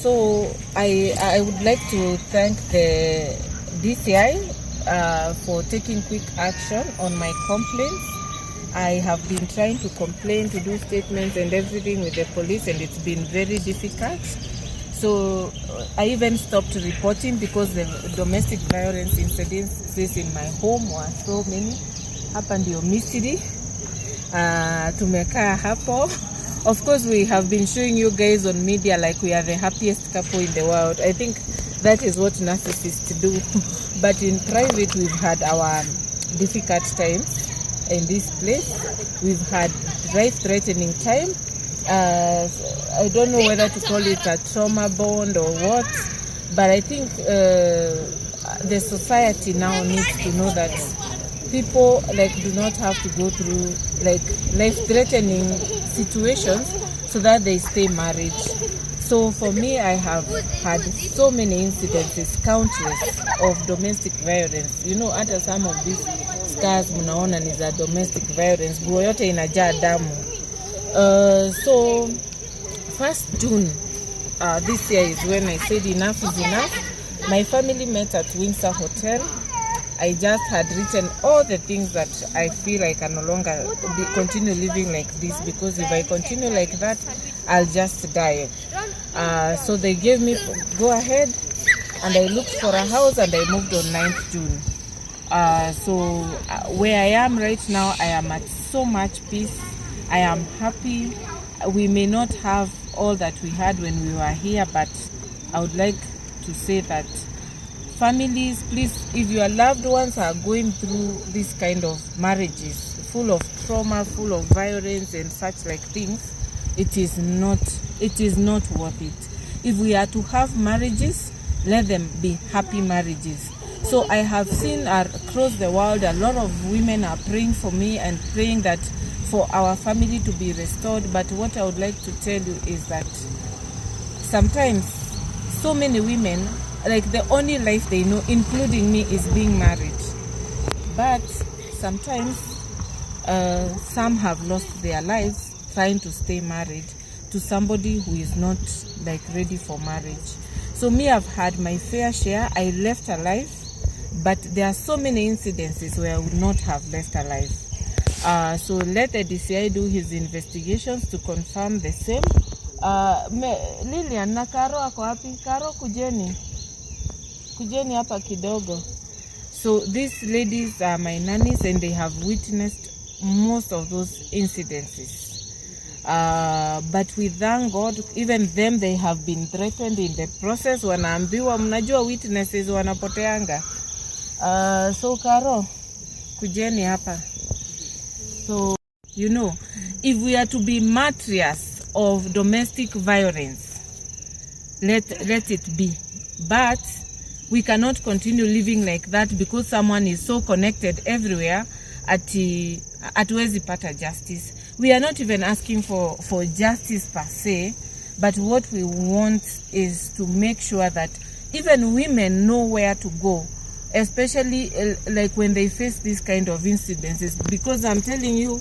So I would like to thank the DCI for taking quick action on my complaints. I have been trying to complain, to do statements and everything with the police, and it's been very difficult. So I even stopped reporting because the domestic violence incidences in my home were so many. Hapa ndio Misiri. Tumekaa hapo. Of course, we have been showing you guys on media like we are the happiest couple in the world. I think that is what narcissists do. But in private, we've had our difficult times in this place. We've had life-threatening time. I don't know whether to call it a trauma bond or what, but I think the society now needs to know that people do not have to go through life-threatening situations so that they stay married. So for me, I have had so many incidences, countless, of domestic violence. You know, hata some of these scars mnaona ni za domestic violence. Nguo yote inajaa damu. So 1st June this year is when I said enough is enough. My family met at Windsor Hotel. I just had written all the things that I feel I can no longer continue living like this, because if I continue like that, I'll just die. So they gave me go ahead, and I looked for a house, and I moved on 9th June. So where I am right now, I am at so much peace. I am happy. We may not have all that we had when we were here, but I would like to say that families, please, if your loved ones are going through this kind of marriages, full of trauma, full of violence and such like things, it is not worth it. If we are to have marriages, let them be happy marriages. So I have seen across the world, a lot of women are praying for me and praying that for our family to be restored. But what I would like to tell you is that sometimes so many women, the only life they know, including me, is being married. But sometimes some have lost their lives trying to stay married to somebody who is not ready for marriage. So me, I've had my fair share. I left alive, but there are so many incidences where I would not have left alive. So let the DCI do his investigations to confirm the same. Lilian na Karo ako wapi? Karo, kujeni hapa kidogo. So these ladies are my nannies, and they have witnessed most of those incidences. But we thank God, even them, they have been threatened in the process. Wanaambiwa, mnajua witnesses wanapoteanga. So Karo, kujeni hapa. So, you know, if we are to be martyrs of domestic violence, let it be. But we cannot continue living like that because someone is so connected everywhere hatuwezi pata justice. We are not even asking for justice per se, but what we want is to make sure that even women know where to go, especially when they face this kind of incidences. Because I'm telling you,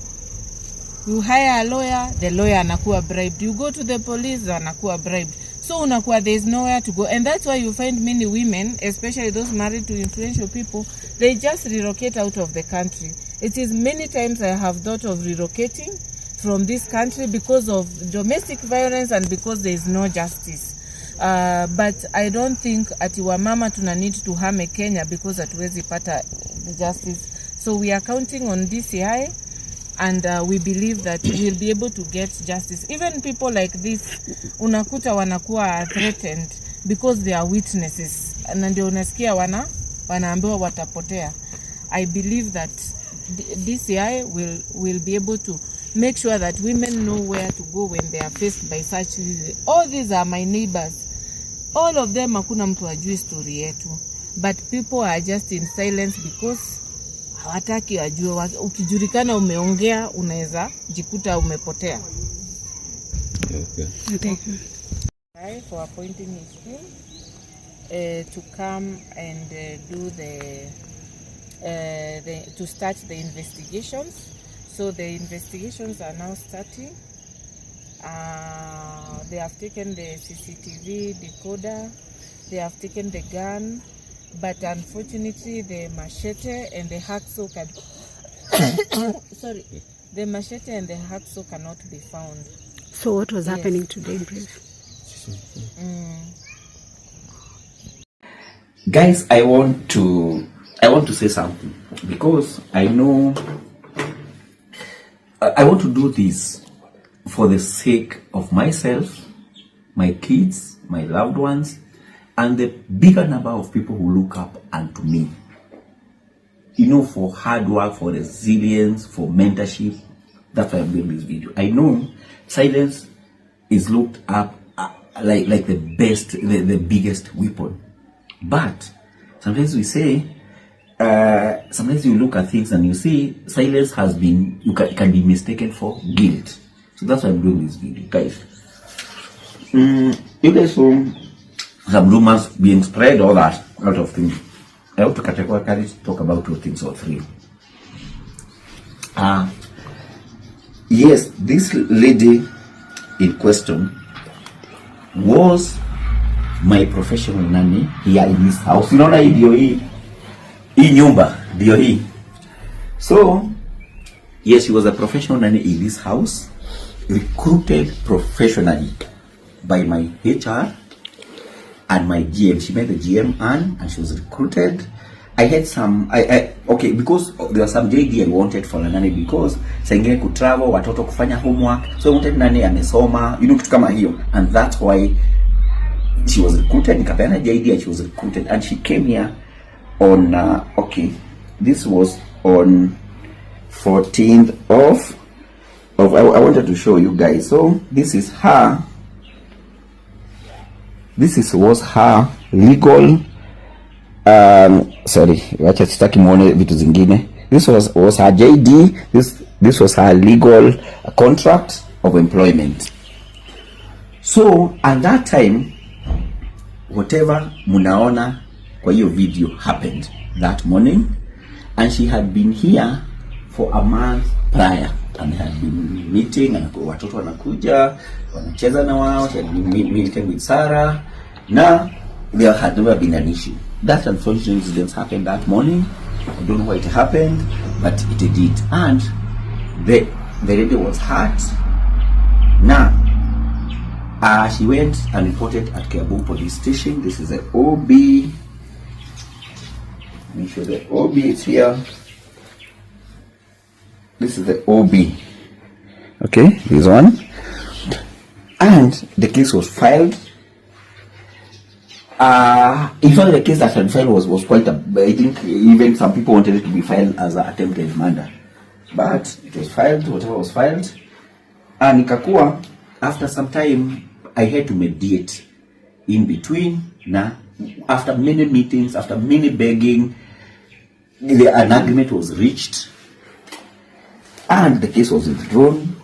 you hire a lawyer, the lawyer anakuwa bribed. You go to the police, anakuwa bribed. So unakuwa there is nowhere to go. And that's why you find many women, especially those married to influential people, they just relocate out of the country. It is many times I have thought of relocating from this country because of domestic violence and because there is no justice. But I don't think ati wamama tuna need to hame Kenya because hatuwezi pata justice. So we are counting on DCI, and we believe that we'll be able to get justice. Even people like this, unakuta wanakuwa threatened because they are witnesses. Na ndio unasikia wanaambiwa watapotea. I believe that DCI will be able to make sure that women know where to go when they are faced by such. All these are my neighbors. All of them hakuna mtu ajui story yetu. But people are just in silence because hawataki wajue. Ukijulikana umeongea, unaweza jikuta umepotea. Okay. Thank you. For appointing his team to come and do to start the investigations. So the investigations are now starting. They have taken the CCTV decoder, they have taken the gun, but unfortunately the machete and the hacksaw sorry, the machete and the hacksaw cannot be found. So what was happening today, brief? Guys, I want to say something, because I know I want to do this for the sake of myself, my kids, my loved ones, and the bigger number of people who look up unto me. You know, for hard work, for resilience, for mentorship. That's why I'm doing this video. I know silence is looked up like the best, the biggest weapon. But sometimes we say, sometimes you look at things and you see silence has been, can be mistaken for guilt. So that's why I'm doing this video, guys. You guys saw some rumors being spread, all that, a lot of things. I hope to categorically talk about 2 things or 3. Yes, this lady in question was my professional nanny here in this house. You know, hii nyumba ndio hii. So yes, she was a professional nanny in this house, recruited professionally by my HR and my GM. She met the GM and she was recruited. I had some, okay, because there was some JD I wanted for a nanny, because saingine could travel, watoto kufanya homework, so I wanted nanny amesoma, you know, kitu kama hiyo, and that's why she was recruited. Nikapeana JD and she was recruited, and she came here on okay, this was on 14th of I wanted to show you guys. So this is her, was her legal sorry, wacha sitaki muone vitu zingine. This was her JD. This was her legal contract of employment. So at that time, whatever munaona kwa hiyo video happened that morning, and she had been here for a month prior, and had been meeting, and watoto wanakuja wanacheza na wao. She had been meeting with Sarah. Now there had never been an issue. That unfortunate incident happened that morning. I don't know why it happened, but it did, and the lady was hurt. Now she went and reported at Kabu police station. This is the OB. Let me show the OB. It's here. This is the OB. Okay, this one. And the case was filed. In fact, the case that had filed was quite a, I think even some people wanted it to be filed as an attempted murder. But it was filed, whatever was filed. And ikakuwa, after some time, I had to mediate in between. Now, after many meetings, after many begging, an agreement was reached, and the case was withdrawn.